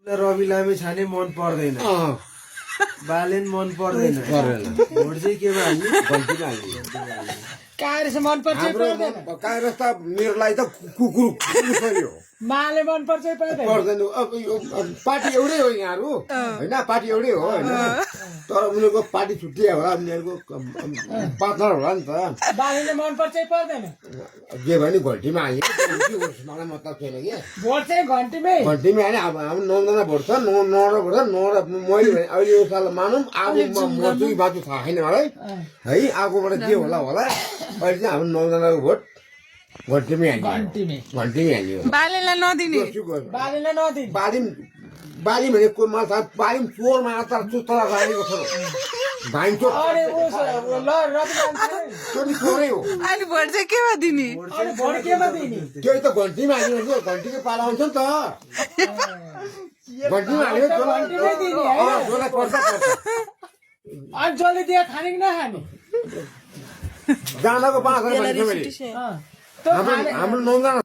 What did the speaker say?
रवि लामी छाने मन पर्दैन बालेन मन पर्दैन भोट चाहिँ केमा हाल्ने गल्तीमा हाल्ने काङ्ग्रेस मन पर्छ पर्दैन काङ्ग्रेस त मेरो लागि त कुकुर हो माले मन पर्छ पर्दैन पर्दैन पार्टी एउटै हो यहाँहरू होइन पार्टी एउटै हो होइन तर उनीहरूको पार्टी छुट्टिया होला उनीहरूको पार्टनर होला नि त बालेले मन पर्छ पर्दैन जे भयो नि घल्टीमा हाल्ने मलाई मतलब छैन कि भोट चाहिँ घन्टीमै घल्टीमा हाल्ने अब हाम्रो 9 जना भोट छ 9 भोट छ 9 मैले भने अहिले यो साल मानौँ आगो मर्छु कि बाँच्छु थाहा छैन मलाई है आगोबाट के होला अहिले चाहिँ हाम्रो 9 जनाको भोट घन्टीमै हाल्ने घन्टीमै हाल्ने बालेलाई नदिने बालेलाई नदिने बाली भनेको माछा बाली चोरमा आचार चुतरा राखेको छ भाइचो अरे ल त्यो चोरै हो अहिले भोट चाहिँ केमा दिने भोट केमा दिने त्यही त घन्टीमा हाल्ने घन्टीको पाला आउँछ नि त घन्टीमा हाल्यो घन्टीमै दिने जसलाई पर्छ अनि जसले दिए खाने कि नखाने जाँदाको 5 हजार त्यो हाम्रो 9 जना